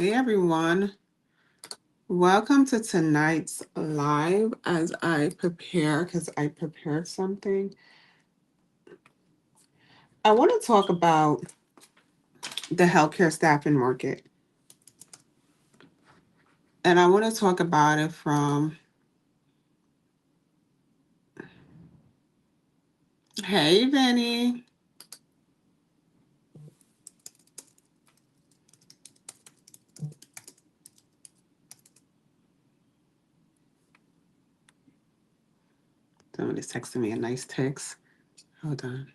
Hey everyone, welcome to tonight's live as I prepare because I prepared something. I want to talk about the healthcare staffing market, and I want to talk about it from, hey Vinny, somebody's texting me a nice text. Hold on,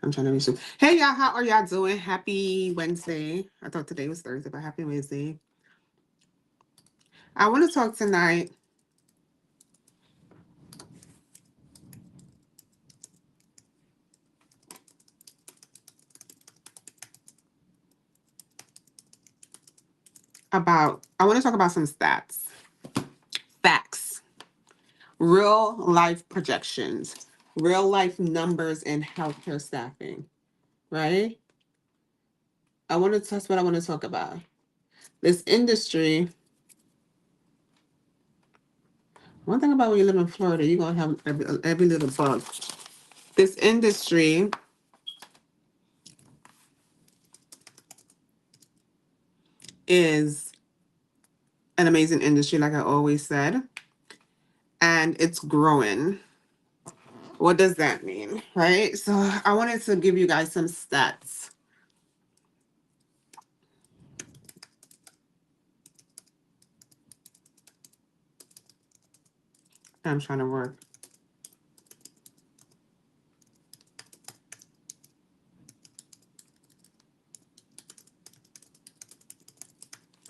I'm trying to reach you. Hey y'all, how are y'all doing? Happy Wednesday. I thought today was Thursday, but happy Wednesday. I want to talk tonight I want to talk about some stats, facts, real life projections, real life numbers in healthcare staffing, right? That's what I want to talk about. This industry, one thing about when you live in Florida, you're going to have every little bug. This industry is an amazing industry, like I always said, and it's growing. What does that mean, right? So I wanted to give you guys some stats. I'm trying to work.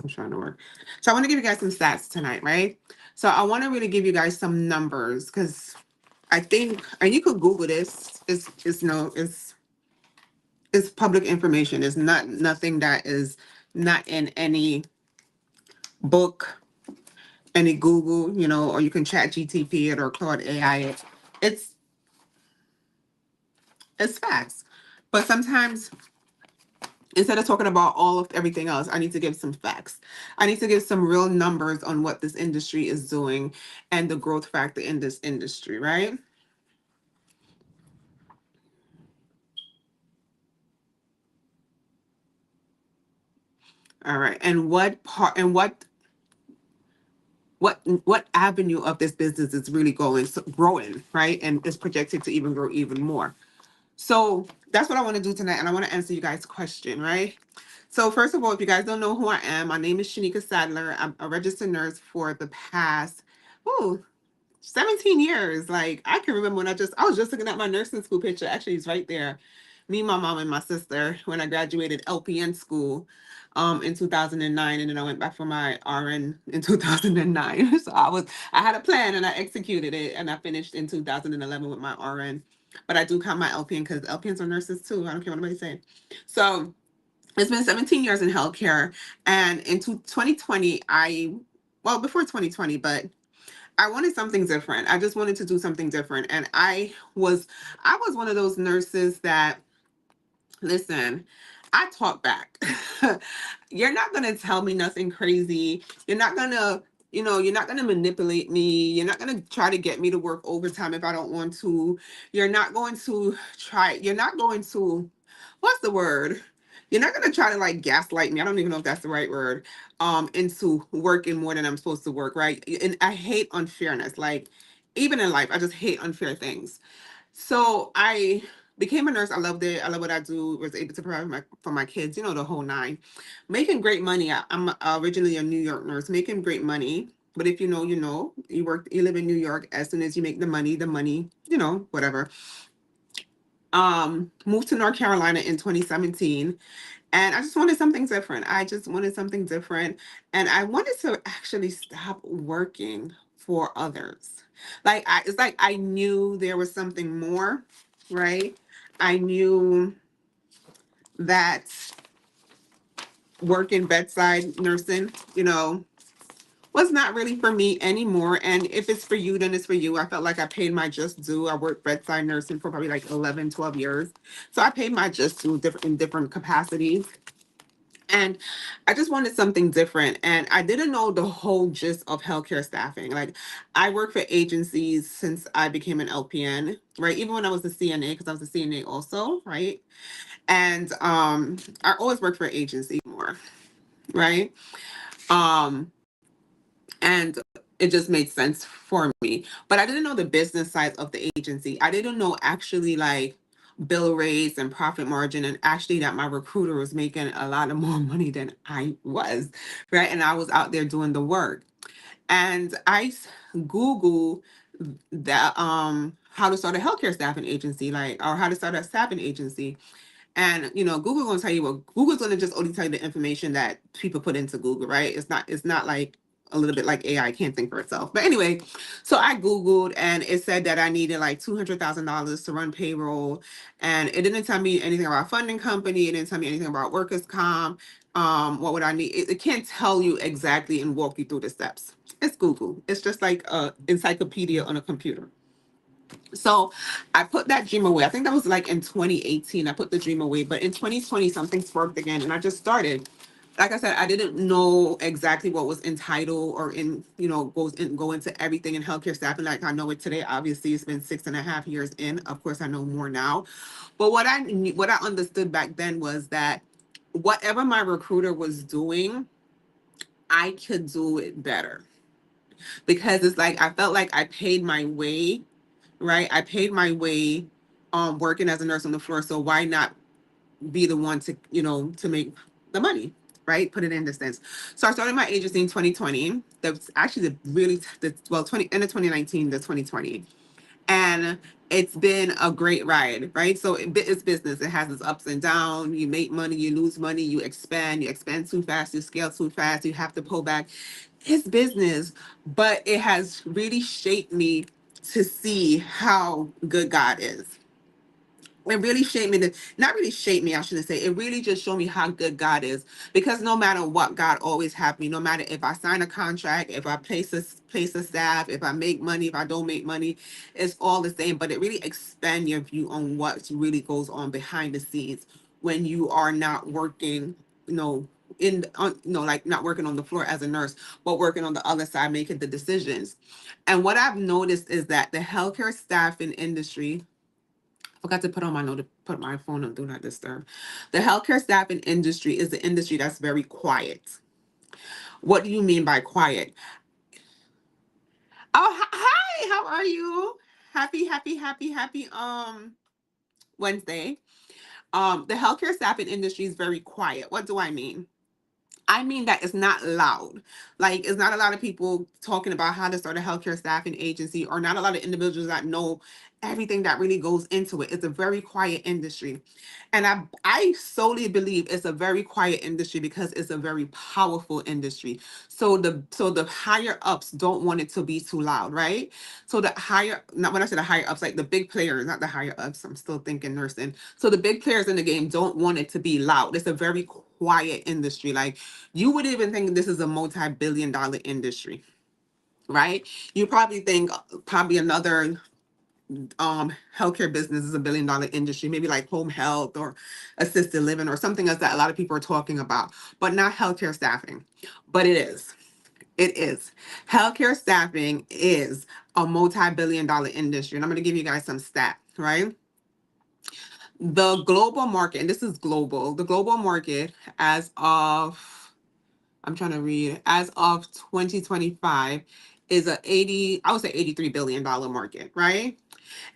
I'm trying to work. So I want to give you guys some stats tonight, right? So I want to really give you guys some numbers because I think, and you could Google this. It's public information. It's not nothing that is not in any book, any Google, or you can chat GTP it or Claude AI it. It's it's facts. But sometimes instead of talking about all of everything else, I need to give some facts. I need to give some real numbers on what this industry is doing and the growth factor in this industry, right? All right. And what avenue of this business is really growing, right? And is projected to even grow even more. So that's what I want to do tonight. And I want to answer you guys' question, right? So first of all, if you guys don't know who I am, my name is Shanika Sadler. I'm a registered nurse for the past, ooh, 17 years. Like I can remember when I was just looking at my nursing school picture. Actually, it's right there. Me, my mom, and my sister when I graduated LPN school in 2009, and then I went back for my RN in 2009. So I had a plan and I executed it, and I finished in 2011 with my RN. But I do count my LPN because LPNs are nurses too. I don't care what anybody's saying. So it's been 17 years in healthcare, and in 2020, well, before 2020, but I wanted something different. I just wanted to do something different. And I was one of those nurses that, listen, I talk back. You're not going to tell me nothing crazy. You're not going to manipulate me. You're not going to try to get me to work overtime if I don't want to. You're not going to, what's the word? You're not going to try to like gaslight me. I don't even know if that's the right word. Into working more than I'm supposed to work, right? And I hate unfairness. Like, even in life, I just hate unfair things. So I became a nurse. I loved it. I love what I do. Was able to provide for my kids, the whole nine. Making great money. I'm originally a New York nurse, making great money. But if you know, you know, you live in New York. As soon as you make the money, whatever. Moved to North Carolina in 2017, and I just wanted something different. I just wanted something different, and I wanted to actually stop working for others. It's like I knew there was something more, right? I knew that working bedside nursing, was not really for me anymore. And if it's for you, then it's for you. I felt like I paid my just due. I worked bedside nursing for probably like 11, 12 years. So I paid my just due in different capacities. And I just wanted something different. And I didn't know the whole gist of healthcare staffing. Like, I worked for agencies since I became an LPN, right? Even when I was a CNA, because I was a CNA also, right? And I always worked for agency more, right? Um, and it just made sense for me. But I didn't know the business side of the agency. I didn't know actually like bill rates and profit margin, and actually that my recruiter was making a lot of more money than I was, right? And I was out there doing the work. And Google that how to start a healthcare staffing agency, like, or how to start a staffing agency. And Google gonna tell you what Google's gonna just only tell you the information that people put into Google, right? It's not like a little bit like AI can't think for itself. But anyway, so I Googled and it said that I needed like $200,000 to run payroll. And it didn't tell me anything about funding company, it didn't tell me anything about workers' comp. What would I need? It can't tell you exactly and walk you through the steps. It's Google. It's just like a encyclopedia on a computer. So I put that dream away. I think that was like in 2018. I put the dream away, but in 2020, something sparked again, and I just started. Like I said, I didn't know exactly what was in title or go into everything in healthcare staffing like I know it today. Obviously, it's been 6.5 years in. Of course, I know more now. But what I understood back then was that whatever my recruiter was doing, I could do it better, because it's like I felt like I paid my way, right? I paid my way working as a nurse on the floor. So why not be the one to make the money, right? Put it in this sense. So I started my agency in 2020. That's actually well, 20 end of 2019 to 2020. And it's been a great ride, right? So it's business. It has its ups and downs. You make money, you lose money, you expand too fast, you scale too fast, you have to pull back. It's business, but it has really shaped me to see how good God is. It really shaped me to not really shaped me, I shouldn't say. It really just showed me how good God is. Because no matter what, God always have me. No matter if I sign a contract, if I place a staff, if I make money, if I don't make money, it's all the same. But it really expand your view on what really goes on behind the scenes when you are not working, like not working on the floor as a nurse, but working on the other side, making the decisions. And what I've noticed is that the healthcare staffing industry, forgot to put my phone on do not disturb. The healthcare staffing industry is the industry that's very quiet. What do you mean by quiet? Oh, hi, how are you? Happy Wednesday. The healthcare staffing industry is very quiet. What do I mean? I mean that it's not loud. Like, it's not a lot of people talking about how to start a healthcare staffing agency, or not a lot of individuals that know everything that really goes into it. It's a very quiet industry. And I solely believe it's a very quiet industry because it's a very powerful industry. So the higher ups don't want it to be too loud, right? So the higher, not when I say the higher ups, like the big players, not the higher ups. I'm still thinking nursing. So the big players in the game don't want it to be loud. It's a very quiet industry. Like, you would even think this is a multi-billion-dollar industry, right? You probably think probably another healthcare business is $1 billion industry, maybe like home health or assisted living or something else that a lot of people are talking about, but not healthcare staffing. But it is. It is. Healthcare staffing is a multi-billion-dollar industry. And I'm going to give you guys some stats, right? The global market, and this is global, the global market as of, I'm trying to read, as of 2025 is I would say $83 billion market, right?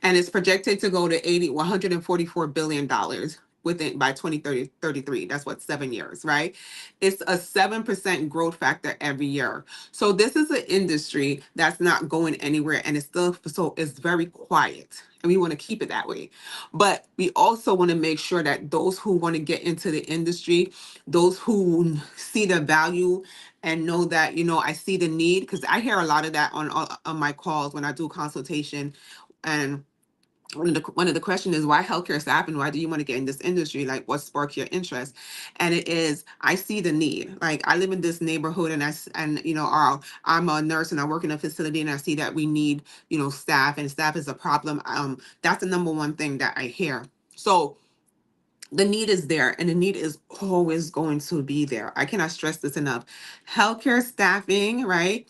And it's projected to go to 144 billion dollars within by 2033. That's what, 7 years, right? It's a 7% growth factor every year. So this is an industry that's not going anywhere, and it's very quiet. And we want to keep it that way. But we also want to make sure that those who want to get into the industry, those who see the value and know that, I see the need, because I hear a lot of that on my calls when I do consultation. And one of the questions is, why healthcare staffing? Why do you want to get in this industry? Like, what sparked your interest? And it is, I see the need. Like, I live in this neighborhood, and I'm a nurse and I work in a facility, and I see that we need, staff, and staff is a problem. That's the number one thing that I hear. So The need is there, and the need is always going to be there. I cannot stress this enough. Healthcare staffing, right,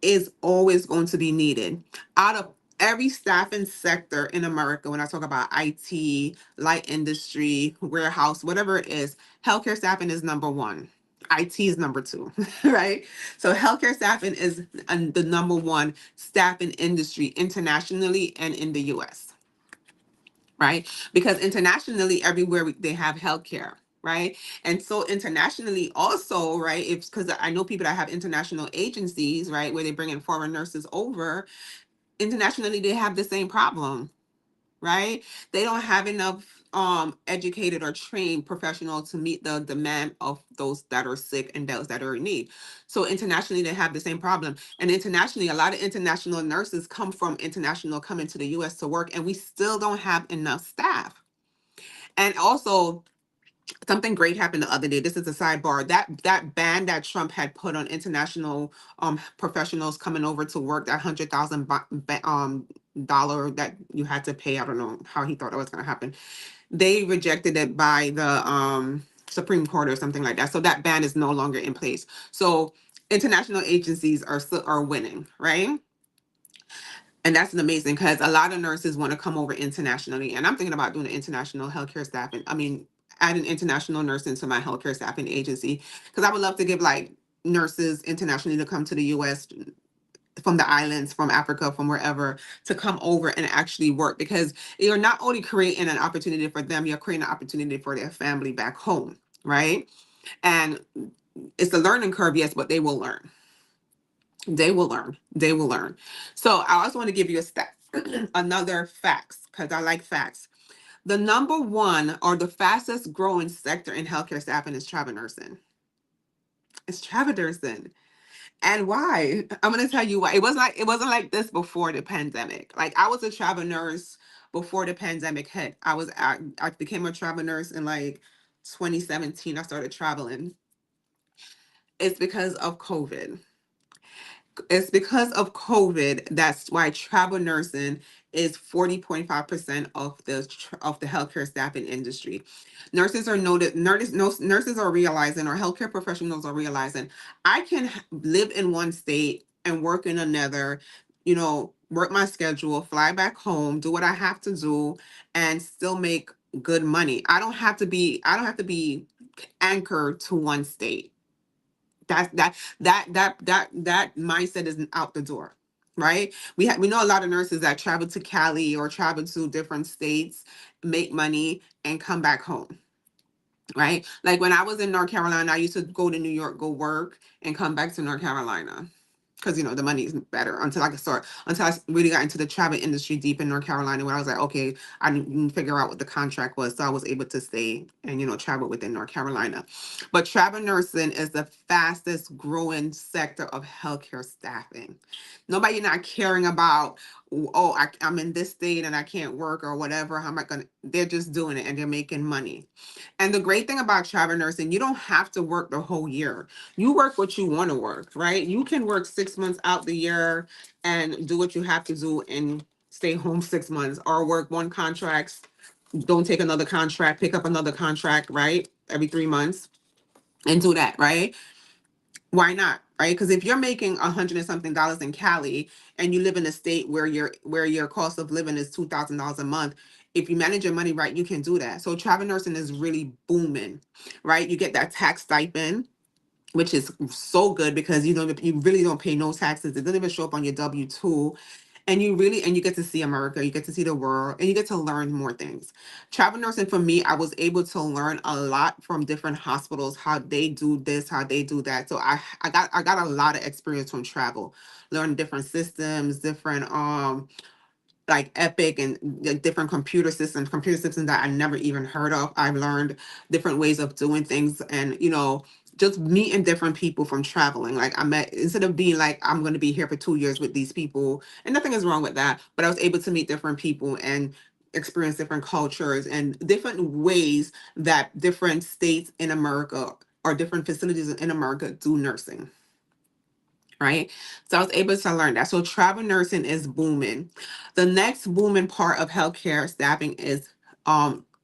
is always going to be needed. Out of every staffing sector in America, when I talk about IT, light industry, warehouse, whatever it is, healthcare staffing is number one. IT is number two, right? So healthcare staffing is the number one staffing industry internationally and in the US, right? Because internationally, everywhere they have healthcare, right? And so internationally also, right? If because I know people that have international agencies, right, where they bring in foreign nurses over, internationally they have the same problem, right? They don't have enough educated or trained professionals to meet the demand of those that are sick and those that are in need. So internationally they have the same problem. And internationally, a lot of international nurses come into the US to work, and we still don't have enough staff. And also, something great happened the other day. This is a sidebar. That ban that Trump had put on international professionals coming over to work, that dollar that you had to pay. I don't know how he thought it was going to happen. They rejected it by the Supreme Court or something like that. So that ban is no longer in place. So international agencies are still are winning, right? And that's amazing because a lot of nurses want to come over internationally. And I'm thinking about doing an international healthcare staffing. I mean, add an international nurse into my healthcare staffing agency because I would love to give like nurses internationally to come to the US from the islands, from Africa, from wherever, to come over and actually work, because you're not only creating an opportunity for them, you're creating an opportunity for their family back home, right? And it's a learning curve, yes, but they will learn. They will learn. They will learn. So I also want to give you a stat, another facts, because I like facts. The number one or the fastest growing sector in healthcare staffing is travel nursing. It's travel nursing. And why? I'm gonna tell you why. It wasn't like this before the pandemic. Like I was a travel nurse before the pandemic hit. I became a travel nurse in like 2017. I started traveling. It's because of COVID. It's because of COVID. That's why travel nursing is 40.5% of the healthcare staffing industry. Nurses are noted. Nurses are realizing, or healthcare professionals are realizing, I can live in one state and work in another. Work my schedule, fly back home, do what I have to do, and still make good money. I don't have to be. I don't have to be anchored to one state. That mindset is out the door, right? We know a lot of nurses that travel to Cali or travel to different states, make money, and come back home, right? Like when I was in North Carolina, I used to go to New York, go work, and come back to North Carolina because the money is better. Until I really got into the travel industry deep in North Carolina, where I was like, okay, I didn't figure out what the contract was, so I was able to stay and travel within North Carolina. But travel nursing is the fastest growing sector of healthcare staffing. Nobody not caring about, oh, I'm in this state and I can't work or whatever. How am I gonna? They're just doing it and they're making money. And the great thing about travel nursing, you don't have to work the whole year. You work what you want to work, right? You can work 6 months out the year and do what you have to do and stay home 6 months, or work one contract, don't take another contract, pick up another contract, right? Every 3 months and do that, right? Why not? Right? Because if you're making $100 and something in Cali and you live in a state where your cost of living is $2,000 a month, if you manage your money right, you can do that. So travel nursing is really booming, right? You get that tax stipend, which is so good because you really don't pay no taxes. It doesn't even show up on your W-2. And you get to see America, you get to see the world, and you get to learn more things. Travel nursing for me, I was able to learn a lot from different hospitals, how they do this, how they do that. So I got a lot of experience from travel, learn different systems, different like Epic and different computer systems that I never even heard of. I've learned different ways of doing things, and just meeting different people from traveling. Like I met, instead of being like, I'm going to be here for 2 years with these people, and nothing is wrong with that, but I was able to meet different people and experience different cultures and different ways that different states in America or different facilities in America do nursing, right? So I was able to learn that. So travel nursing is booming. The next booming part of healthcare staffing is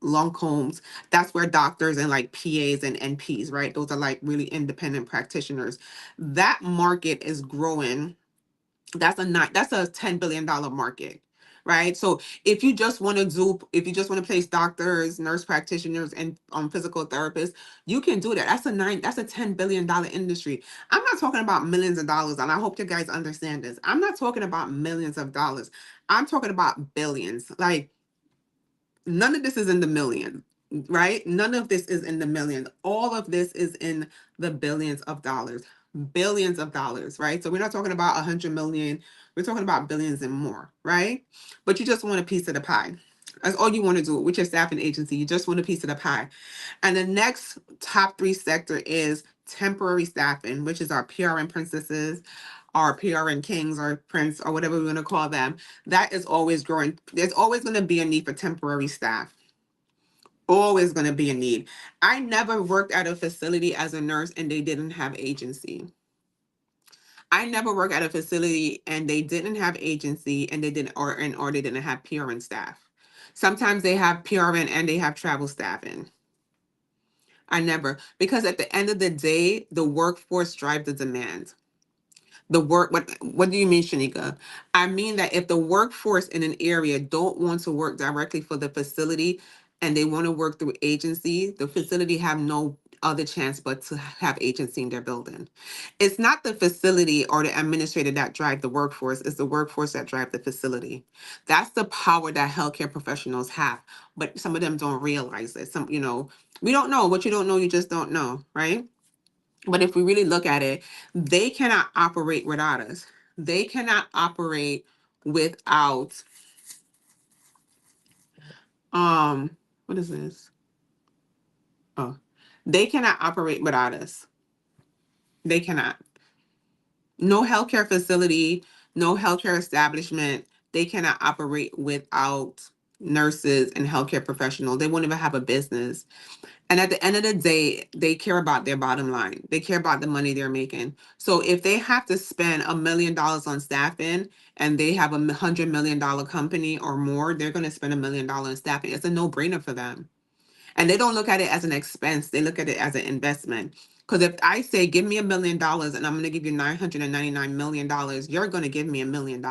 long homes. That's where doctors and like PAs and NPs, right? Those are like really independent practitioners. That market is growing. That's a $10 billion market, right? So if you just want to place doctors, nurse practitioners, and physical therapists, you can do that. That's a $10 billion industry. I'm not talking about millions of dollars, and I hope you guys understand this. I'm not talking about millions of dollars. I'm talking about billions. Like, none of this is in the million, right? None of this is in the million. All of this is in the billions of dollars, right? So we're not talking about 100 million. We're talking about billions and more, right? But you just want a piece of the pie. That's all you want to do with your staffing agency. You just want a piece of the pie. And the next top three sector is temporary staffing, which is our PRN princesses, our PRN kings or prince or whatever we want to call them. That is always growing. There's always going to be a need for temporary staff. Always going to be a need. I never worked at a facility as a nurse and they didn't have agency. I never worked at a facility and they didn't have agency and or they didn't have PRN staff. Sometimes they have PRN and they have travel staffing. I never, because at the end of the day, the workforce drives the demand. What do you mean, Shanika? I mean that if the workforce in an area don't want to work directly for the facility and they want to work through agency, the facility have no other chance but to have agency in their building. It's not the facility or the administrator that drive the workforce, it's the workforce that drive the facility. That's the power that healthcare professionals have, but some of them don't realize it. We don't know. What you don't know, you just don't know, right? But if we really look at it, they cannot operate without us. They cannot operate without um what is this? Oh. They cannot operate without us. They cannot. No healthcare facility, no healthcare establishment, they cannot operate without nurses and healthcare professionals. They won't even have a business. And at the end of the day, they care about their bottom line. They care about the money they're making. So if they have to spend $1 million on staffing and they have $100 million company or more, they're going to spend $1 million on staffing. It's a no-brainer for them. And they don't look at it as an expense. They look at it as an investment. Because if I say, give me $1 million and I'm going to give you $999 million, you're going to give me $1 million,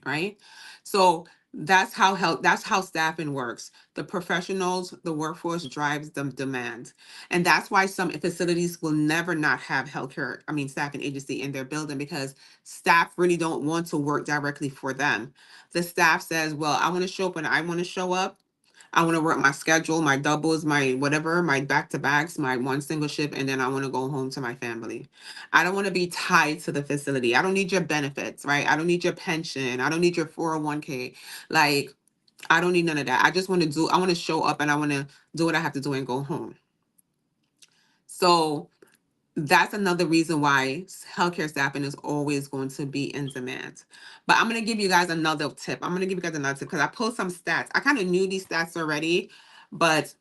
right? So that's how staffing works. The professionals, the workforce drives the demand. And that's why some facilities will never not have staffing agency in their building because staff really don't want to work directly for them. The staff says, well, I want to show up when I want to show up. I want to work my schedule, my doubles, my whatever, my back to backs, my one single shift, and then I want to go home to my family. I don't want to be tied to the facility. I don't need your benefits, right? I don't need your pension. I don't need your 401k. Like, I don't need none of that. I want to show up and I want to do what I have to do and go home. So that's another reason why healthcare staffing is always going to be in demand. But I'm going to give you guys another tip. I'm going to give you guys another tip because I pulled some stats. I kind of knew these stats already, but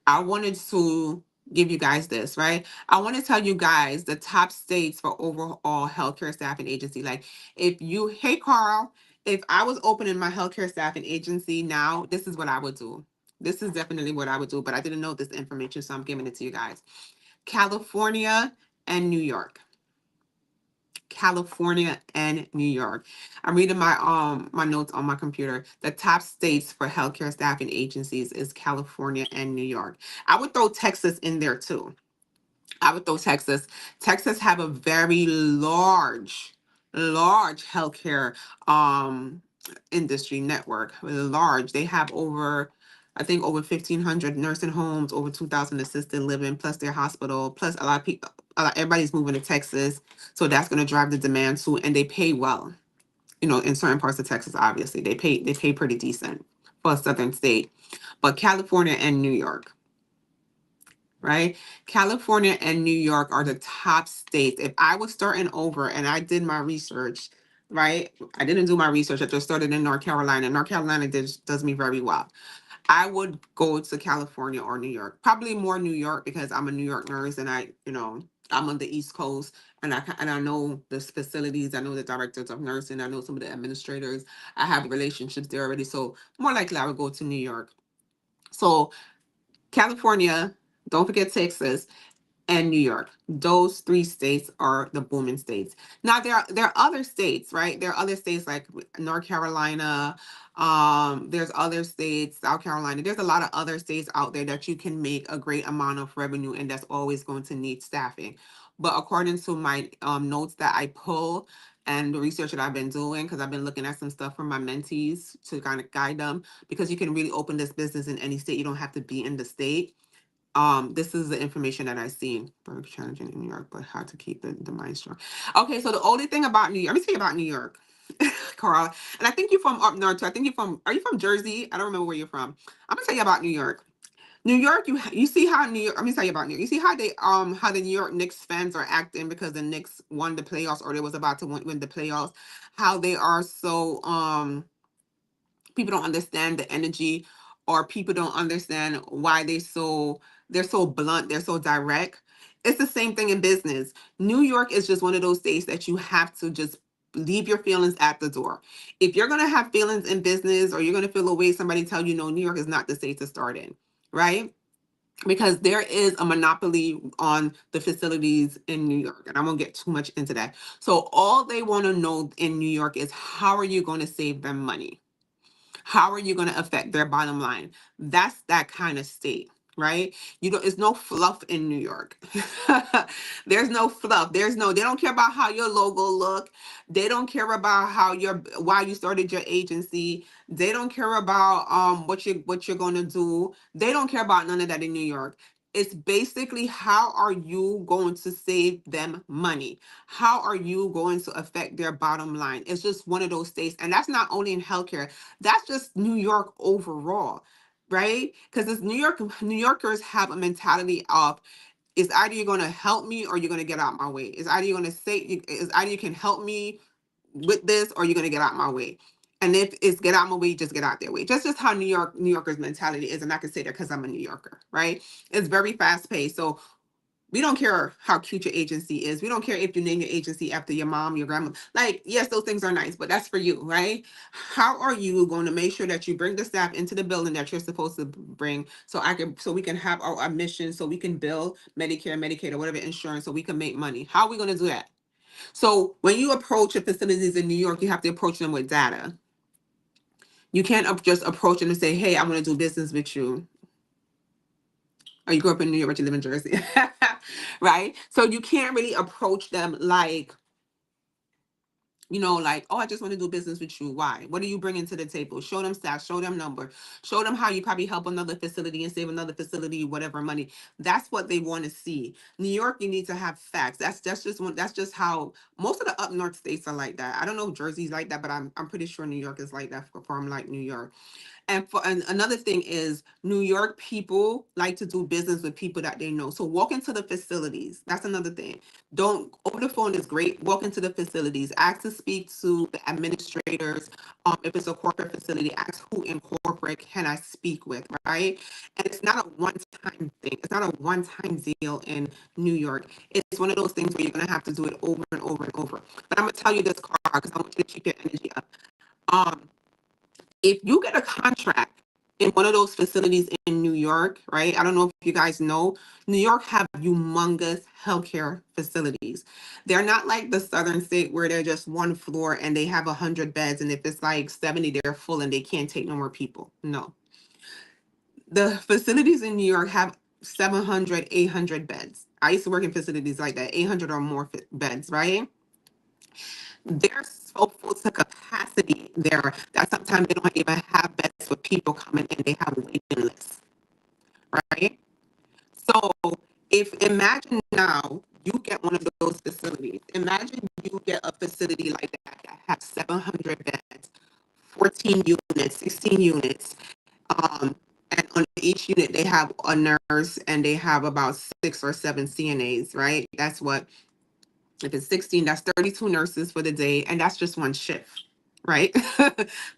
I wanted to give you guys this, right? I want to tell you guys the top states for overall healthcare staffing agency. Like, hey, Carl, if I was opening my healthcare staffing agency now, this is what I would do. This is definitely what I would do, but I didn't know this information, so I'm giving it to you guys. California and New York. California and New York. I'm reading my notes on my computer. The top states for healthcare staffing agencies is California and New York. I would throw Texas in there too. I would throw Texas. Texas have a very large healthcare industry network. Really large. They have I think over 1,500 nursing homes, over 2,000 assisted living, plus their hospital, plus a lot of people. Everybody's moving to Texas, so that's going to drive the demand too. And they pay well. In certain parts of Texas, obviously they pay pretty decent for a southern state. But California and New York, right? California and New York are the top states. If I was starting over and I did my research, right? I didn't do my research. I just started in North Carolina. North Carolina does me very well. I would go to California or New York. Probably more New York because I'm a New York nurse and I'm on the East Coast, and I know the facilities. I know the directors of nursing. I know some of the administrators. I have relationships there already. So more likely, I would go to New York. So California. Don't forget Texas and New York. Those three states are the booming states. Now there are other states, right? There are other states like North Carolina. There's other states, South Carolina. There's a lot of other states out there that you can make a great amount of revenue, and that's always going to need staffing. But according to my notes that I pull and the research that I've been doing, because I've been looking at some stuff from my mentees to kind of guide them, because you can really open this business in any state. You don't have to be in the state. This is the information that I see. Very challenging in New York, but hard to keep the mind strong. Okay, so the only thing about New York, let me tell you about New York, Carl. And I think you're from up north too. I think are you from Jersey? I don't remember where you're from. I'm gonna tell you about New York. New York, you see how New York. Let me tell you about New York. You see how the New York Knicks fans are acting because the Knicks won the playoffs, or they was about to win the playoffs. How they are so people don't understand the energy, or people don't understand why they're so blunt, they're so direct. It's the same thing in business. New York is just one of those states that you have to just leave your feelings at the door. If you're going to have feelings in business, or you're going to feel a way, somebody tell you no, New York is not the state to start in, right? Because there is a monopoly on the facilities in New York, and I won't get too much into that. So all they want to know in New York is, how are you going to save them money? How are you going to affect their bottom line? That's that kind of state, right? You don't, it's no fluff in New York. There's no fluff. They don't care about how your logo look. They don't care about why you started your agency. They don't care about what you're going to do. They don't care about none of that in New York. It's basically, how are you going to save them money? How are you going to affect their bottom line? It's just one of those states. And that's not only in healthcare, that's just New York overall, right? Because it's New Yorkers have a mentality of, it's either you're going to help me or you're going to get out my way. It's either you're going to say, it's either you can help me with this or you're going to get out my way. And if it's get out my way, just get out their way. Just how New Yorkers mentality is. And I can say that because I'm a New Yorker, right? It's very fast paced. So we don't care how cute your agency is. We don't care if you name your agency after your mom, your grandma. Like, yes, those things are nice, but that's for you, right? How are you going to make sure that you bring the staff into the building that you're supposed to bring, so we can have our mission, so we can bill Medicare, Medicaid, or whatever insurance, so we can make money? How are we going to do that? So when you approach the facilities in New York, you have to approach them with data. You can't just approach them and say, "Hey, I want to do business with you." Or you grew up in New York, but you live in Jersey, right? So you can't really approach them like, like, "Oh, I just want to do business with you." Why? What are you bringing to the table? Show them stats, show them number, show them how you probably help another facility and save another facility whatever money. That's what they want to see. New York, you need to have facts. That's just how most of the up north states are like that. I don't know if Jersey's like that, but I'm pretty sure New York is like that for like New York. And another thing is, New York people like to do business with people that they know. So walk into the facilities. That's another thing. Don't Over the phone is great. Walk into the facilities. Ask to speak to the administrators. If it's a corporate facility, ask who in corporate can I speak with, right? And it's not a one-time thing. It's not a one-time deal in New York. It's one of those things where you're gonna have to do it over and over and over. But I'm gonna tell you this, Carl, because I want you to keep your energy up. Um, if you get a contract in one of those facilities in New York, right? I don't know if you guys know, New York have humongous healthcare facilities. They're not like the southern state where they're just one floor and they have 100 beds, and if it's like 70, they're full and they can't take no more people. No. The facilities in New York have 700, 800 beds. I used to work in facilities like that, 800 or more beds, right? They're so full to capacity there that sometimes they don't even have beds for people coming in. They have waiting lists, right? So if imagine now you get one of those facilities. Imagine you get a facility like that has 700 beds, 14 units, 16 units. And on each unit they have a nurse and they have about 6 or 7 CNAs, right? That's what, if it's 16, that's 32 nurses for the day, and that's just one shift, right?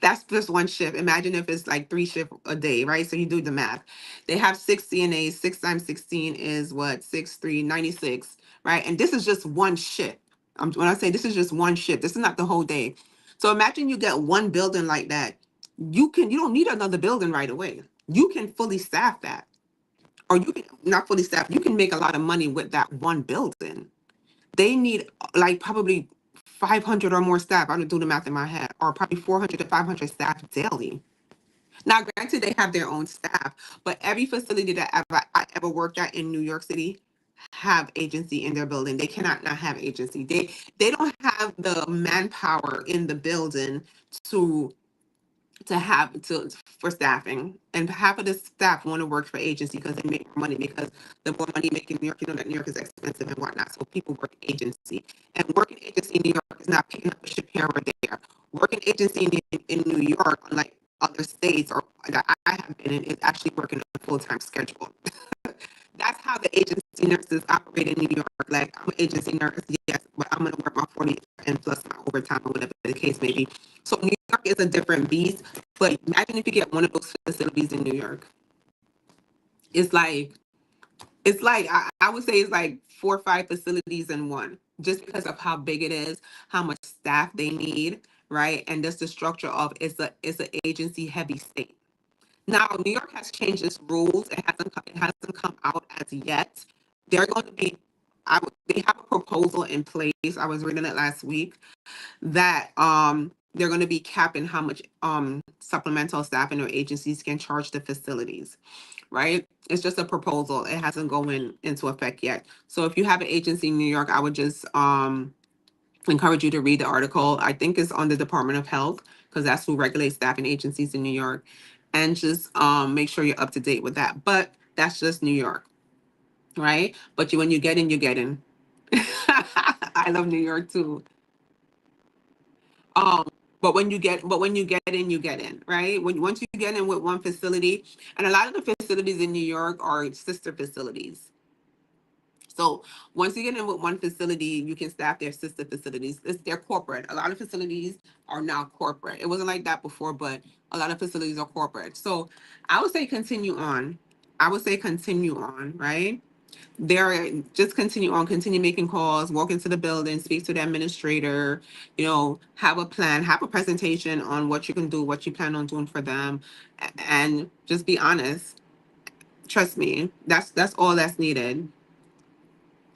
That's just one shift. Imagine if it's like 3 shifts a day, right? So you do the math. They have 6 CNAs. 6 times 16 is what? 96, right? And this is just one shift. When I say this is just one shift, this is not the whole day. So imagine you get one building like that. You don't need another building right away. You can fully staff that. Or you can not fully staff, you can make a lot of money with that one building. They need like probably 500 or more staff. I don't do the math in my head, or probably 400 to 500 staff daily. Now, granted, they have their own staff, but every facility that I ever worked at in New York City have agency in their building. They cannot not have agency. They don't have the manpower in the building to for staffing, and half of the staff want to work for agency because they make more money, because the more money you make in New York, you know that New York is expensive and whatnot, so people work agency. And working agency in New York is not picking up a ship here or there. Working agency in New York, unlike other states or that I have been in, is actually working a full-time schedule. That's how the agency nurses operate in New York. Like, I'm an agency nurse, yes, but I'm gonna work my 40 and plus my overtime or whatever the case may be. So New York is a different beast. But imagine if you get one of those facilities in New York. It's like I would say it's like 4 or 5 facilities in one, just because of how big it is, how much staff they need, right? And just the structure of it's an agency heavy state. Now, New York has changed its rules. It hasn't come out as yet. They're going to be. They have a proposal in place. I was reading it last week that they're going to be capping how much supplemental staffing or agencies can charge the facilities. Right? It's just a proposal. It hasn't gone into effect yet. So if you have an agency in New York, I would just encourage you to read the article. I think it's on the Department of Health, because that's who regulates staffing agencies in New York, and just make sure you're up to date with that. But that's just New York, right? But when you get in, you get in. I love New York too. Um, but when you get in, you get in, right? Once you get in with one facility, and a lot of the facilities in New York are sister facilities. So once you get in with one facility, you can staff their sister facilities. They're corporate. A lot of facilities are now corporate. It wasn't like that before, but a lot of facilities are corporate. So I would say continue on. I would say continue on, right? There, just continue on, continue making calls, walk into the building, speak to the administrator, have a plan, have a presentation on what you can do, what you plan on doing for them, and just be honest. Trust me, that's all that's needed.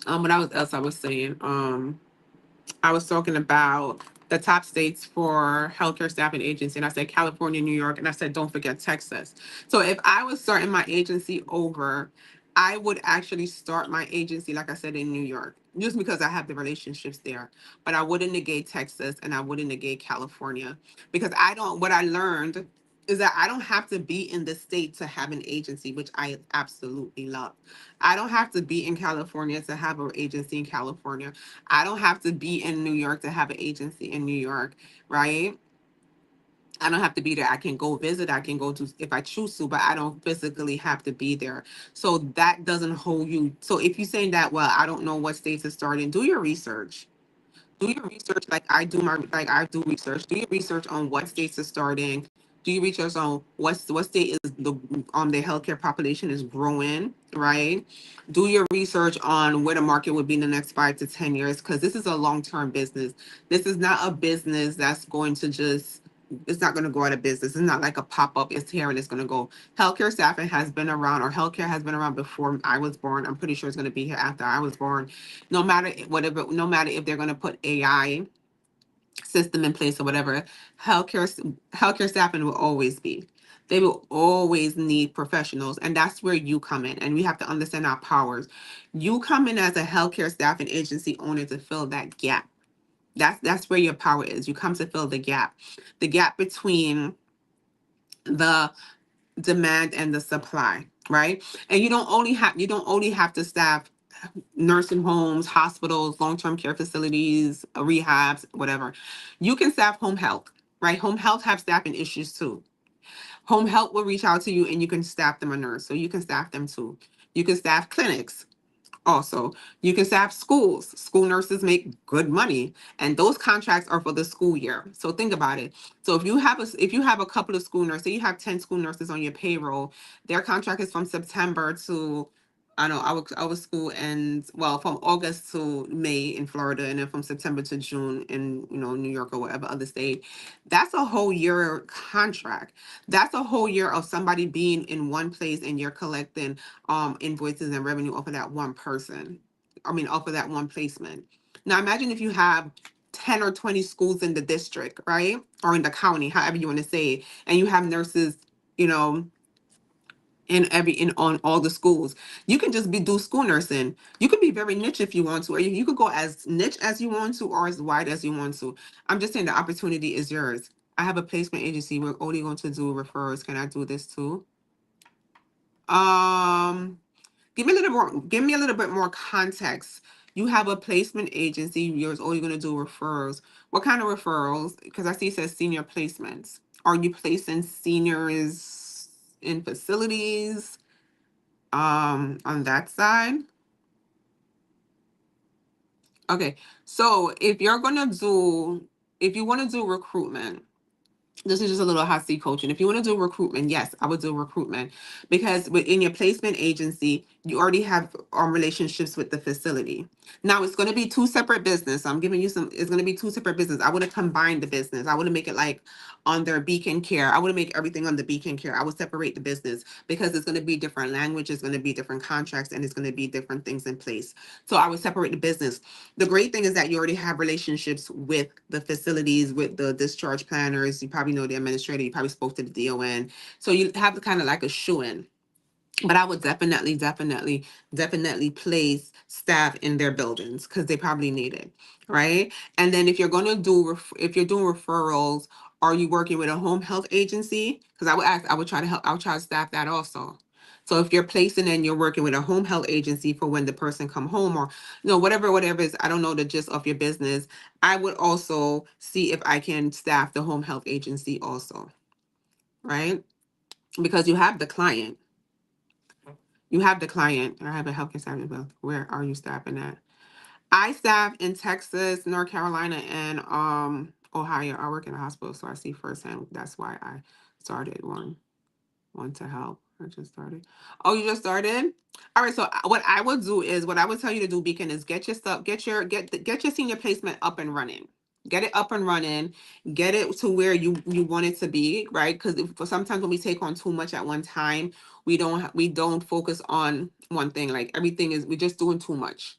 What else I was saying? I was talking about the top states for healthcare staffing agency, and I said California, New York, and I said don't forget Texas. So if I was starting my agency over, I would actually start my agency, like I said, in New York, just because I have the relationships there. But I wouldn't negate Texas, and I wouldn't negate California, because I don't. What I learned is that I don't have to be in the state to have an agency, which I absolutely love. I don't have to be in California to have an agency in California. I don't have to be in New York to have an agency in New York, right? I don't have to be there. I can go visit. I can go to if I choose to, but I don't physically have to be there. So that doesn't hold you. So if you're saying that, well, I don't know what states to start in, do your research. Do your research like I do research. Do your research on what states are starting. Do your research on what state is the healthcare population is growing, right? Do your research on where the market would be in the next 5 to 10 years, because this is a long-term business. This is not a business that's going to just it's not going to go out of business. It's not like a pop-up. It's here and it's going to go. Healthcare staffing has been around, or healthcare has been around before I was born. I'm pretty sure it's going to be here after I was born. No matter if they're going to put AI system in place or whatever, healthcare healthcare staffing will always be. They will always need professionals, and that's where you come in. And we have to understand our powers. You come in as a healthcare staffing agency owner to fill that gap. That's where your power is. You come to fill the gap between the demand and the supply, right? And you don't only have to staff nursing homes, hospitals, long-term care facilities, rehabs, whatever. You can staff home health, right? Home health have staffing issues too. Home health will reach out to you and you can staff them a nurse. So you can staff them too. You can staff clinics. Also, you can staff schools. School nurses make good money, and those contracts are for the school year. So think about it. So if you have a couple of school nurses, say you have 10 school nurses on your payroll, their contract is from September to, I know our school ends, well, from August to May in Florida, and then from September to June in, New York or whatever other state. That's a whole year contract. That's a whole year of somebody being in one place, and you're collecting invoices and revenue off of that one person. I mean, off of that one placement. Now imagine if you have 10 or 20 schools in the district, right? Or in the county, however you want to say it, and you have nurses, you know, in on all the schools. You can just be do school nursing. You can be very niche if you want to, or you could go as niche as you want to, or as wide as you want to. I'm just saying the opportunity is yours. I have a placement agency. We're only going to do referrals. Can I do this too? Um, give me a little bit more context. You have a placement agency, you're only going to do referrals. What kind of referrals? Because I see it says senior placements. Are you placing seniors in facilities on that side? Okay. So if you want to do recruitment, this is just a little hot seat coaching. If you want to do recruitment, yes, I would do recruitment, because within your placement agency, you already have relationships with the facility. Now it's going to be two separate business. I'm giving you some. It's going to be two separate business. I want to combine the business. I want to make it like on their Beacon Care. I want to make everything on the Beacon Care. I would separate the business because it's going to be different language. It's going to be different contracts, and it's going to be different things in place. So I would separate the business. The great thing is that you already have relationships with the facilities, with the discharge planners. You probably know the administrator. You probably spoke to the DON. So you have the kind of like a shoe in. But I would definitely place staff in their buildings because they probably need it, right? And then if you're going to if you're doing referrals, are you working with a home health agency? Because I would try to help, I would try to staff that also. So if you're placing and you're working with a home health agency for when the person come home, or whatever is, I don't know the gist of your business. I would also see if I can staff the home health agency also, right? Because you have the client. You have the client. I have a healthcare staff as well. Where are you staffing at? I staff in Texas, North Carolina, and Ohio. I work in a hospital, so I see firsthand. That's why I started one to help. I just started. Oh, you just started? All right. So what I would do is, what I would tell you to do, Beacon, is get your stuff, get your senior placement up and running. Get it up and running. Get it to where you want it to be, right? Because for sometimes when we take on too much at one time, we don't focus on one thing. Like everything is, we're just doing too much.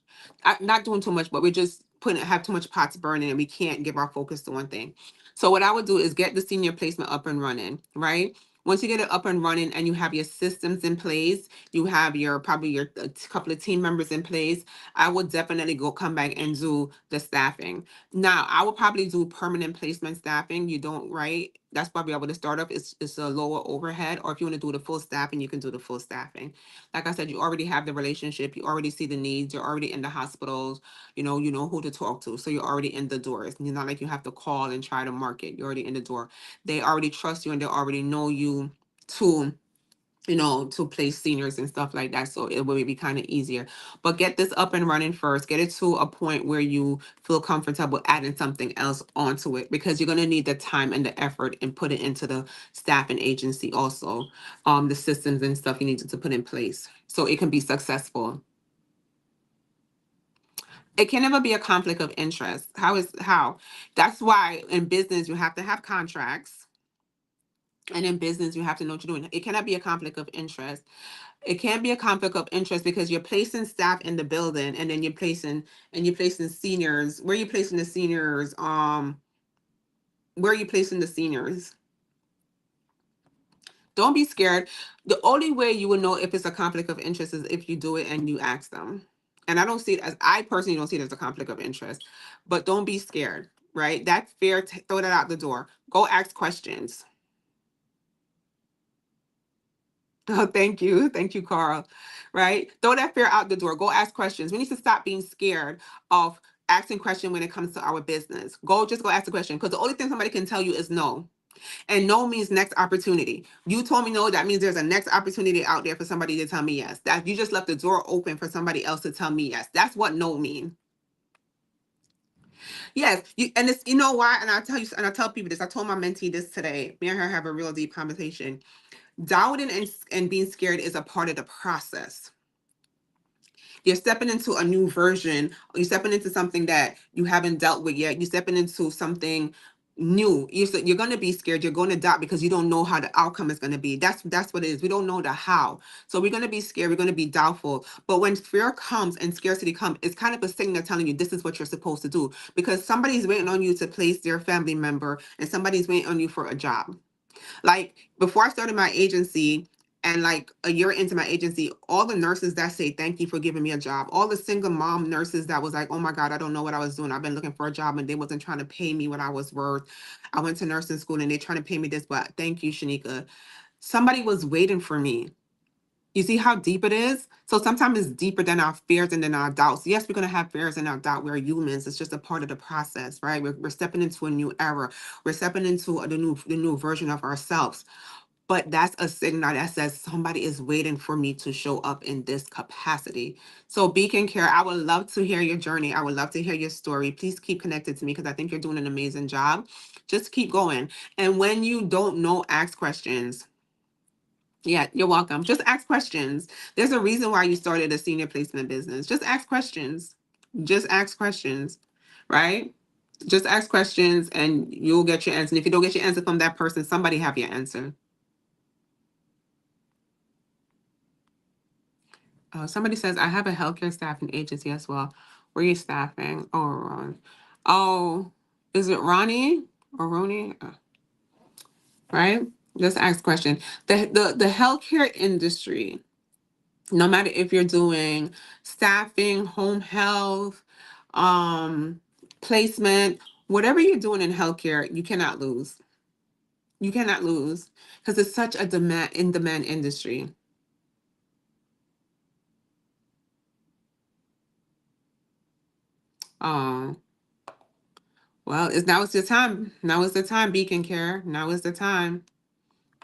Not doing too much, but we're just putting have too much pots burning, and we can't give our focus to one thing. So what I would do is get the senior placement up and running, right? Once you get it up and running and you have your systems in place, you have your probably your couple of team members in place, I would definitely go come back and do the staffing. Now, I would probably do permanent placement staffing. You don't, right? That's probably I would start up. It's a lower overhead, or if you want to do the full staffing, you can do the full staffing. Like I said, you already have the relationship, you already see the needs, you're already in the hospitals, you know who to talk to. So you're already in the doors. It's not like you have to call and try to market. You're already in the door. They already trust you, and they already know you to to place seniors and stuff like that. So it will be kind of easier. But get this up and running first. Get it to a point where you feel comfortable adding something else onto it, because you're going to need the time and the effort and put it into the staffing agency also. The systems and stuff you need to put in place so it can be successful. It can never be a conflict of interest. How? That's why in business you have to have contracts. And in business, you have to know what you're doing. It cannot be a conflict of interest. It can't be a conflict of interest because you're placing staff in the building, and then you're placing seniors. Where are you placing the seniors? Where are you placing the seniors? Don't be scared. The only way you will know if it's a conflict of interest is if you do it and you ask them. And I personally don't see it as a conflict of interest, but don't be scared, right? That fear, throw that out the door. Go ask questions. Oh, thank you. Thank you, Carl. Right? Throw that fear out the door. Go ask questions. We need to stop being scared of asking questions when it comes to our business. Just go ask a question, because the only thing somebody can tell you is no. And no means next opportunity. You told me no, that means there's a next opportunity out there for somebody to tell me yes. That you just left the door open for somebody else to tell me yes. That's what no mean. Yes, you, and it's, you know why? And I tell you, and I tell people this. I told my mentee this today. Me and her have a real deep conversation. Doubting and being scared is a part of the process. You're stepping into a new version. You're stepping into something that you haven't dealt with yet. You're stepping into something new. You're going to be scared. You're going to doubt because you don't know how the outcome is going to be. That's what it is. We don't know the how. So we're going to be scared. We're going to be doubtful. But when fear comes and scarcity comes, it's kind of a signal telling you this is what you're supposed to do, because somebody's waiting on you to place their family member and somebody's waiting on you for a job. Like before I started my agency, and like a year into my agency, all the nurses that say thank you for giving me a job, all the single mom nurses that was like, oh my God, I don't know what I was doing. I've been looking for a job and they wasn't trying to pay me what I was worth. I went to nursing school and they trying to pay me this, but thank you, Shanika. Somebody was waiting for me. You see how deep it is? So sometimes it's deeper than our fears and than our doubts. Yes, we're going to have fears and our doubt. We're humans. It's just a part of the process, right? We're stepping into a new era. We're stepping into the new version of ourselves. But that's a signal that says somebody is waiting for me to show up in this capacity. So Beacon Care, I would love to hear your journey. I would love to hear your story. Please keep connected to me because I think you're doing an amazing job. Just keep going. And when you don't know, ask questions. Yeah, you're welcome. Just ask questions. There's a reason why you started a senior placement business. Just ask questions. Just ask questions, right? Just ask questions and you'll get your answer. And if you don't get your answer from that person, somebody have your answer. Somebody says, I have a healthcare staffing agency as well. Where are you staffing? Oh, Ron. Oh, is it Ronnie or Ronnie? Right? Just ask question. The healthcare industry, no matter if you're doing staffing, home health, um, placement, whatever you're doing in healthcare, you cannot lose. You cannot lose because it's such a demand industry. Um, well, it's your time. Now is the time, Beacon Care. Now is the time.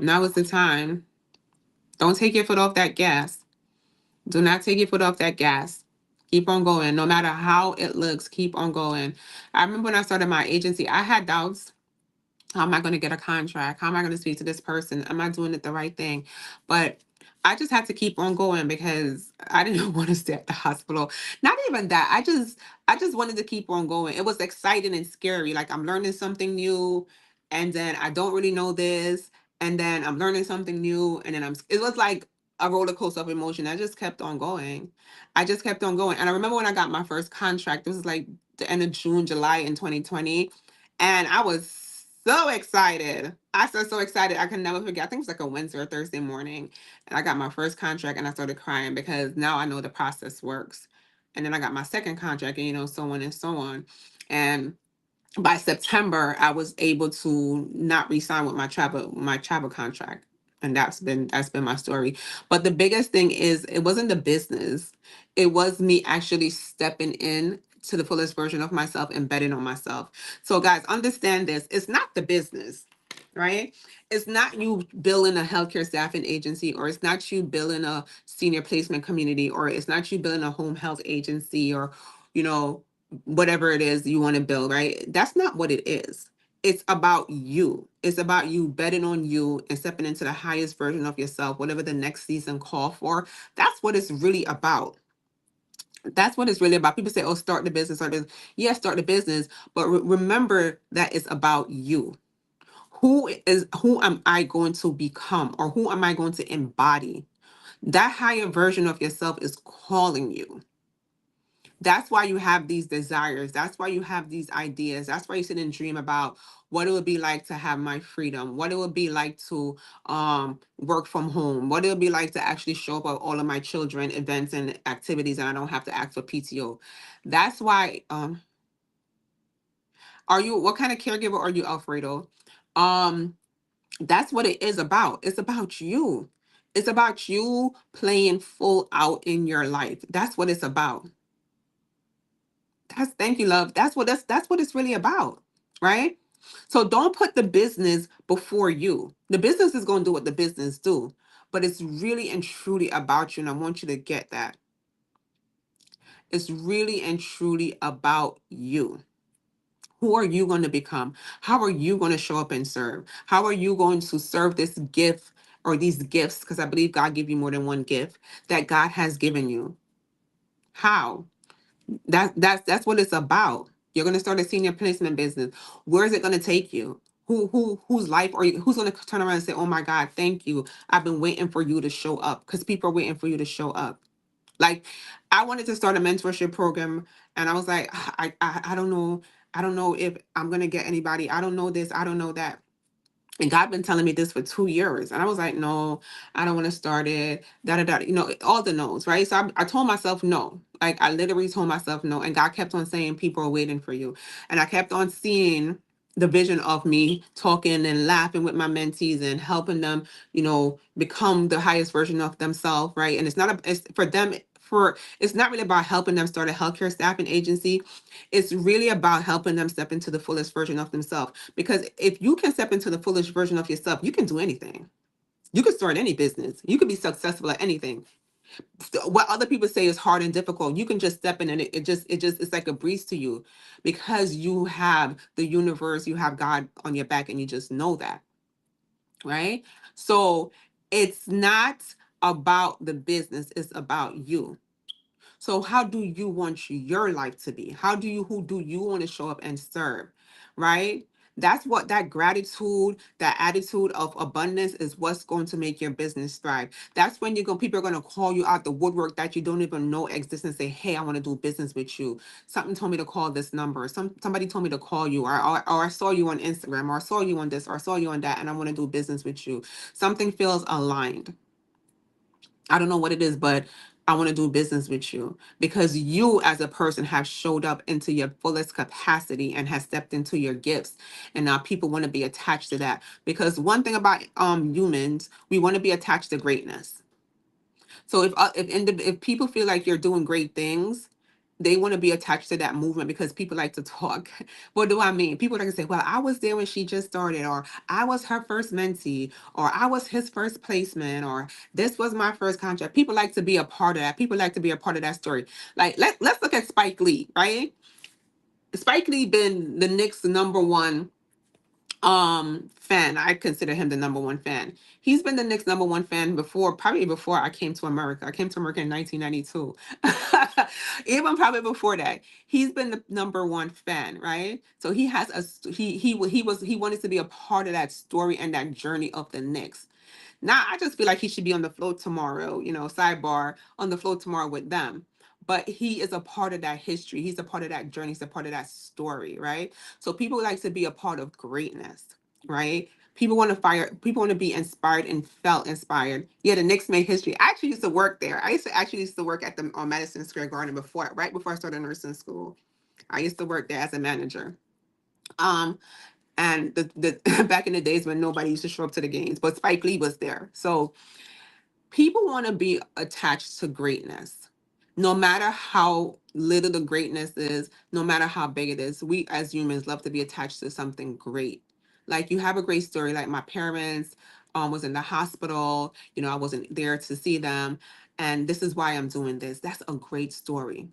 Now is the time. Don't take your foot off that gas. Do not take your foot off that gas. Keep on going. No matter how it looks, keep on going. I remember when I started my agency, I had doubts. How am I going to get a contract? How am I going to speak to this person? Am I doing it the right thing? But I just had to keep on going because I didn't want to stay at the hospital. Not even that. I just wanted to keep on going. It was exciting and scary. Like I'm learning something new and then I don't really know this and then I'm learning something new and then it was like a roller coaster of emotion. I just kept on going. I just kept on going. And I remember when I got my first contract, this was like the end of June, July in 2020. And I was so excited. I was so excited. I can never forget. I think it was like a Wednesday or Thursday morning. And I got my first contract and I started crying because now I know the process works. And then I got my second contract and, so on and so on. And by September, I was able to not re-sign with my travel contract. And that's been my story. But the biggest thing is it wasn't the business. It was me actually stepping in to the fullest version of myself and betting on myself. So guys, understand this. It's not the business, right? It's not you building a healthcare staffing agency, or it's not you building a senior placement community, or it's not you building a home health agency, or, you know, whatever it is you want to build, right? That's not what it is. It's about you. It's about you betting on you and stepping into the highest version of yourself, whatever the next season call for. That's what it's really about. That's what it's really about. People say, oh, start the business, start the business. Yeah, start the business. But remember that it's about you. Who am I going to become, or who am I going to embody? That higher version of yourself is calling you. That's why you have these desires. That's why you have these ideas. That's why you sit and dream about what it would be like to have my freedom, what it would be like to work from home, what it would be like to actually show up at all of my children events and activities and I don't have to ask for PTO. That's why what kind of caregiver are you, Alfredo? Um that's what it is about. It's about you. It's about you playing full out in your life. That's what it's about. Thank you, love. That's what it's really about, right? So don't put the business before you. The business is going to do what the business do, but it's really and truly about you. And I want you to get that. It's really and truly about you. Who are you going to become? How are you going to show up and serve? How are you going to serve this gift or these gifts? Because I believe God gave you more than one gift that God has given you. How? That's what it's about. You're going to start a senior placement business. Where is it going to take you? Whose life are you? Who's going to turn around and say, "Oh my God, thank you. I've been waiting for you to show up," because people are waiting for you to show up. Like, I wanted to start a mentorship program, and I was like, I don't know. I don't know if I'm going to get anybody. I don't know this. I don't know that. And God been telling me this for 2 years. And I was like, no, I don't want to start it. Da da da. All the no's, right? So I told myself no. Like, I literally told myself no. And God kept on saying, people are waiting for you. And I kept on seeing the vision of me talking and laughing with my mentees and helping them, become the highest version of themselves, right? And it's for them, it's not really about helping them start a healthcare staffing agency. It's really about helping them step into the fullest version of themselves. Because if you can step into the fullest version of yourself, you can do anything. You can start any business. You can be successful at anything. What other people say is hard and difficult, you can just step in, and it's like a breeze to you, because you have the universe, you have God on your back, and you just know that, right? So it's not about the business, it's about you. So how do you want your life to be? Who do you want to show up and serve? Right? That's what that gratitude, that attitude of abundance is what's going to make your business thrive. That's when people are going to call you out the woodwork that you don't even know exists and say, "Hey, I want to do business with you. Something told me to call this number. Somebody told me to call you, or I saw you on Instagram, or I saw you on this, or I saw you on that, and I want to do business with you." Something feels aligned. I don't know what it is, but I want to do business with you because you as a person have showed up into your fullest capacity and has stepped into your gifts. And now people want to be attached to that. Because one thing about humans, we want to be attached to greatness. So if people feel like you're doing great things, they want to be attached to that movement because people like to talk. What do I mean? People like to say, "Well, I was there when she just started," or "I was her first mentee," or "I was his first placement," or "This was my first contract." People like to be a part of that. People like to be a part of that story. Like, let's look at Spike Lee, right? Spike Lee been the Knicks' number one fan. I consider him the number one fan. He's been the Knicks number one fan before, probably before I came to America. I came to America in 1992. Even probably before that, he's been the number one fan, right? So he has he wanted to be a part of that story and that journey of the Knicks. Now I just feel like he should be on the float tomorrow, sidebar, on the float tomorrow with them. But he is a part of that history. He's a part of that journey. He's a part of that story, right? So people like to be a part of greatness, right? People want to be inspired and felt inspired. Yeah, the Knicks made history. I actually used to work there. I used to work at the on Madison Square Garden right before I started nursing school. I used to work there as a manager. Um, and the back in the days when nobody used to show up to the games, but Spike Lee was there. So people want to be attached to greatness. No matter how little the greatness is, no matter how big it is, we as humans love to be attached to something great. Like, you have a great story, like my parents was in the hospital, I wasn't there to see them, and this is why I'm doing this. That's a great story.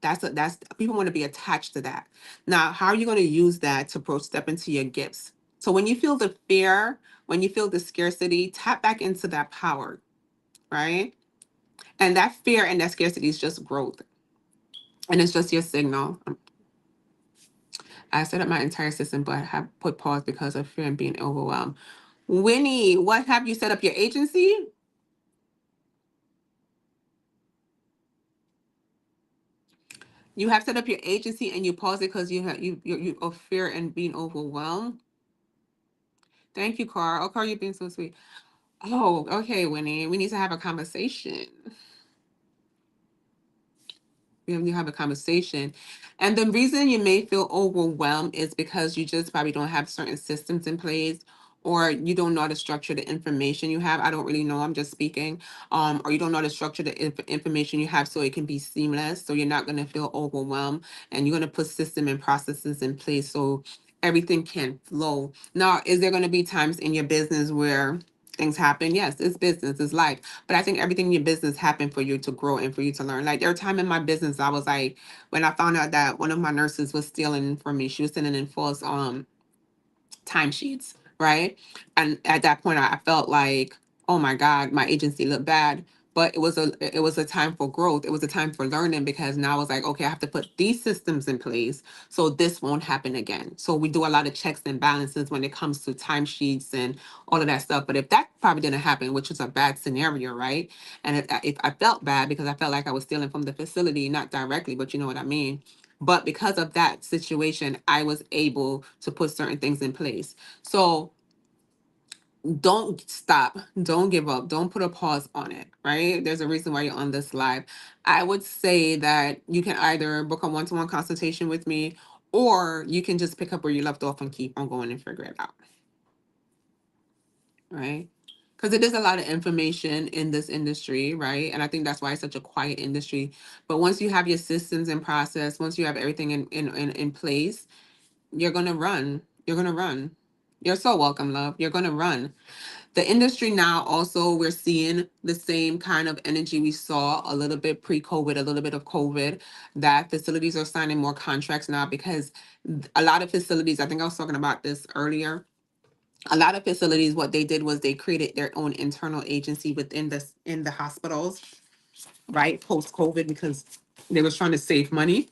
That's people want to be attached to that. Now, how are you going to use that to step into your gifts? So when you feel the fear, when you feel the scarcity, tap back into that power, right? And that fear and that scarcity is just growth. And it's just your signal. I set up my entire system, but I have put pause because of fear and being overwhelmed. Winnie, what have you set up your agency? You have set up your agency and you pause it because you of fear and being overwhelmed. Thank you, Carl. Oh, Carl, you're being so sweet. Oh, okay, Winnie. We need to have a conversation. We have to have a conversation. And the reason you may feel overwhelmed is because you just probably don't have certain systems in place, or you don't know how to structure the information you have. I don't really know. I'm just speaking. Or you don't know how to structure the information you have so it can be seamless. So you're not going to feel overwhelmed, and you're going to put system and processes in place so everything can flow. Now, is there going to be times in your business where things happen? Yes, it's business, it's life. But I think everything in your business happened for you to grow and for you to learn. Like there were time in my business, I was like, when I found out that one of my nurses was stealing from me, she was sending in false timesheets, right? And at that point, I felt like, oh my God, my agency looked bad. But it was a time for growth. It was a time for learning because now I was like, okay, I have to put these systems in place so this won't happen again. So we do a lot of checks and balances when it comes to timesheets and all of that stuff. But if that probably didn't happen, which is a bad scenario, right? And if I felt bad because I felt like I was stealing from the facility, not directly, but you know what I mean. But because of that situation, I was able to put certain things in place. So don't stop. Don't give up. Don't put a pause on it, right? There's a reason why you're on this live. I would say that you can either book a one-to-one consultation with me, or you can just pick up where you left off and keep on going and figure it out, right? Because it is a lot of information in this industry, right? And I think that's why it's such a quiet industry. But once you have your systems in process, once you have everything in place, you're gonna run. You're gonna run. You're so welcome, love. You're gonna run. The industry now also, we're seeing the same kind of energy we saw a little bit pre-COVID, a little bit of COVID, that facilities are signing more contracts now because a lot of facilities, I think I was talking about this earlier. A lot of facilities, what they did was they created their own internal agency within the hospitals, right? Post-COVID, because they was trying to save money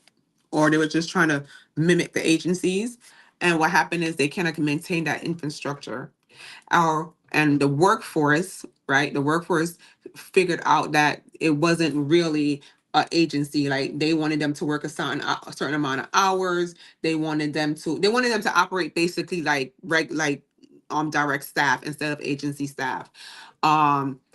or they were just trying to mimic the agencies. And what happened is they cannot maintain that infrastructure. And the workforce, right? The workforce figured out that it wasn't really an agency. Like they wanted them to work a certain amount of hours. They wanted them to operate basically like direct staff instead of agency staff.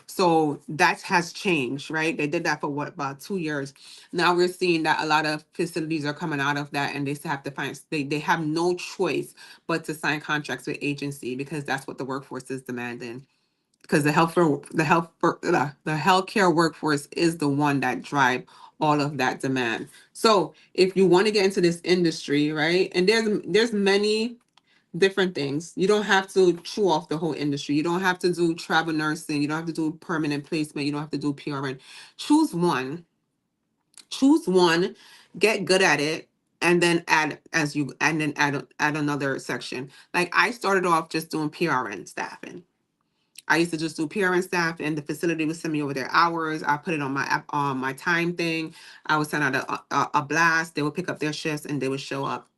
So that has changed, right? They did that for what, about 2 years. Now we're seeing that a lot of facilities are coming out of that and they have to find they have no choice but to sign contracts with agency because that's what the workforce is demanding. Because the healthcare workforce is the one that drive all of that demand. So if you want to get into this industry, right? And there's many different things. You don't have to chew off the whole industry. You don't have to do travel nursing. You don't have to do permanent placement. You don't have to do PRN. Choose one. Choose one. Get good at it, and then add another section. Like I started off just doing PRN staffing. I used to just do PRN staff, and the facility would send me over their hours. I put it on my app, on my time thing. I would send out a blast. They would pick up their shifts, and they would show up.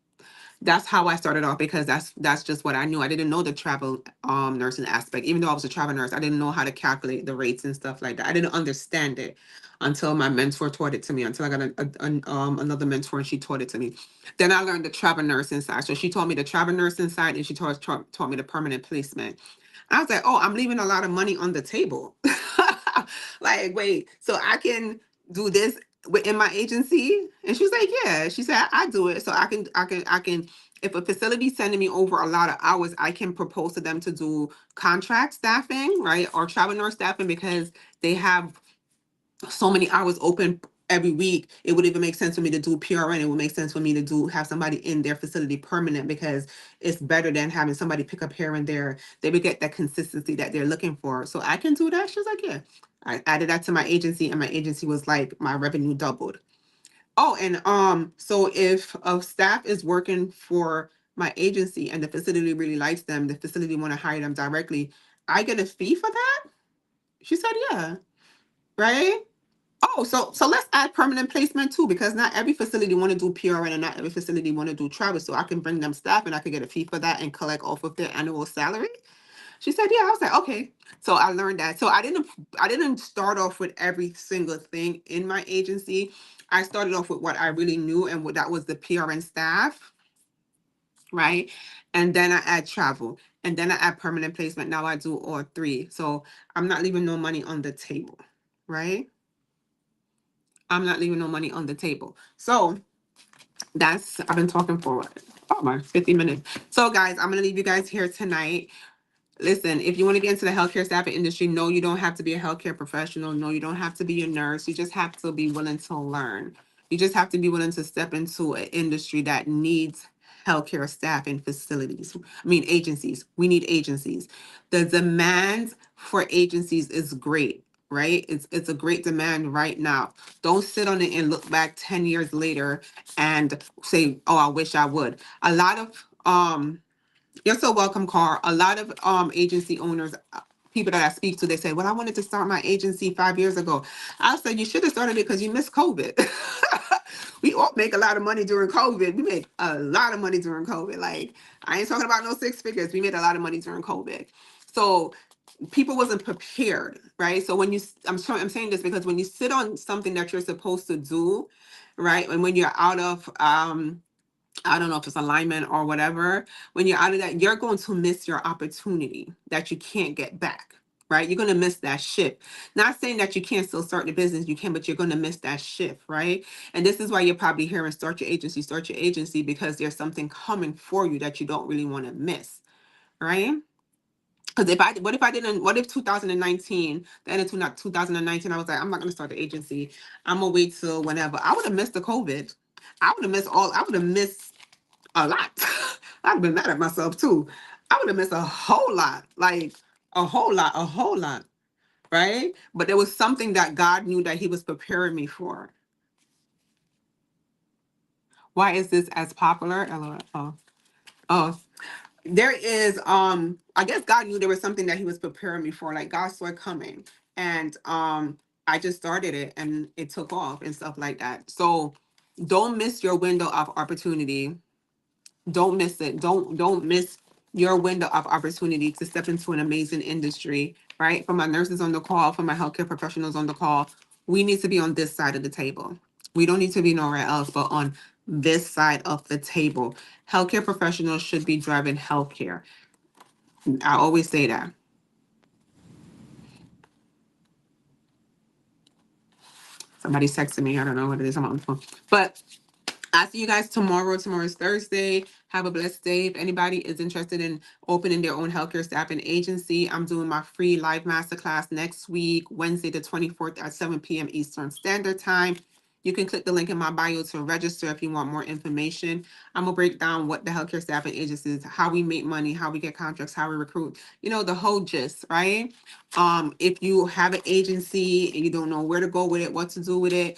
That's how I started off because that's just what I knew. I didn't know the travel nursing aspect. Even though I was a travel nurse, I didn't know how to calculate the rates and stuff like that. I didn't understand it until my mentor taught it to me. Until I got another mentor and she taught it to me. Then I learned the travel nursing side. So she taught me the travel nursing side and she taught me the permanent placement. I was like, oh, I'm leaving a lot of money on the table. Like, wait, so I can do this within my agency? And she was like, yeah. She said, I do it. So I can, if a facility sending me over a lot of hours, I can propose to them to do contract staffing, right? Or travel nurse staffing because they have so many hours open every week. It would even make sense for me to do PRN. It would make sense for me to have somebody in their facility permanent because it's better than having somebody pick up here and there. They would get that consistency that they're looking for. So I can do that. She was like, yeah. I added that to my agency and my agency was like, my revenue doubled. Oh, and so if a staff is working for my agency and the facility really likes them, the facility want to hire them directly, I get a fee for that? She said, yeah. Right? Oh, so let's add permanent placement too, because not every facility want to do PRN and not every facility want to do travel. So I can bring them staff and I could get a fee for that and collect off of their annual salary. She said, yeah. I was like, okay. So I learned that. So I didn't start off with every single thing in my agency. I started off with what I really knew and what that was the PRN staff, right? And then I add travel. And then I add permanent placement. Now I do all three. So I'm not leaving no money on the table, right? I'm not leaving no money on the table. So I've been talking for what? Oh my, 50 minutes. So guys, I'm gonna leave you guys here tonight. Listen, if you want to get into the healthcare staffing industry, no, you don't have to be a healthcare professional. No, you don't have to be a nurse. You just have to be willing to learn. You just have to be willing to step into an industry that needs healthcare staff and facilities. I mean, agencies. We need agencies. The demand for agencies is great, right? It's a great demand right now. Don't sit on it and look back 10 years later and say, oh, I wish I would. A lot of you're so welcome, Carl. A lot of agency owners, people that I speak to, they say, well, I wanted to start my agency 5 years ago. I said, you should have started it because you missed COVID. We all make a lot of money during COVID. We made a lot of money during COVID. Like, I ain't talking about no six figures. We made a lot of money during COVID. So people wasn't prepared, right? So when I'm saying this because when you sit on something that you're supposed to do, right? And when you're out of I don't know if it's alignment or whatever. When you're out of that, you're going to miss your opportunity that you can't get back, right? You're going to miss that shift. Not saying that you can't still start the business, you can, but you're going to miss that shift, right? And this is why you're probably hearing start your agency, because there's something coming for you that you don't really want to miss, right? Because what if 2019, the end of 2019, I was like, I'm not going to start the agency. I'm going to wait till whenever. I would have missed the COVID. I would have missed a lot. I'd have been mad at myself too. I would have missed a whole lot, like a whole lot, right? But there was something that God knew that He was preparing me for. Why is this as popular? LOL. Oh, there is. I guess God knew there was something that He was preparing me for. Like God saw it coming, and I just started it, and it took off and stuff like that. So don't miss your window of opportunity. Don't miss it. Don't miss your window of opportunity to step into an amazing industry, right? For my nurses on the call, for my healthcare professionals on the call, we need to be on this side of the table. We don't need to be nowhere else but on this side of the table. Healthcare professionals should be driving healthcare. I always say that. Somebody's texting me. I don't know what it is. I'm on the phone. But I'll see you guys tomorrow. Tomorrow is Thursday. Have a blessed day. If anybody is interested in opening their own healthcare staffing agency, I'm doing my free live masterclass next week, Wednesday the 24th at 7 p.m. Eastern Standard Time. You can click the link in my bio to register if you want more information. I'm gonna break down what the healthcare staffing agency is, how we make money, how we get contracts, how we recruit, the whole gist, right? If you have an agency and you don't know where to go with it, what to do with it,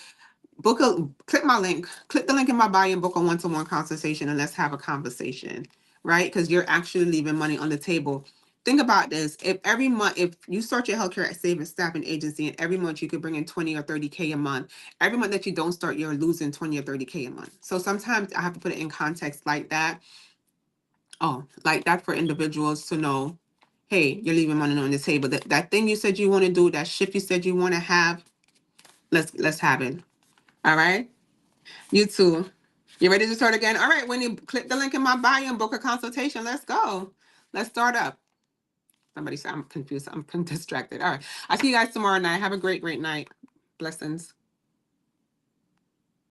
click the link in my bio and book a one-to-one consultation, and let's have a conversation, right? Because you're actually leaving money on the table. Think about this. If every month, if you start your healthcare savings staffing agency and every month you could bring in 20 or 30K a month, every month that you don't start, you're losing 20 or 30K a month. So sometimes I have to put it in context like that. Oh, like that for individuals to know, hey, you're leaving money on the table. That thing you said you want to do, that shift you said you want to have, let's have it. All right. You too. You ready to start again? All right. When you click the link in my bio and book a consultation, let's go. Let's start up. Somebody said I'm confused. I'm distracted. All right. I'll see you guys tomorrow night. Have a great, great night. Blessings.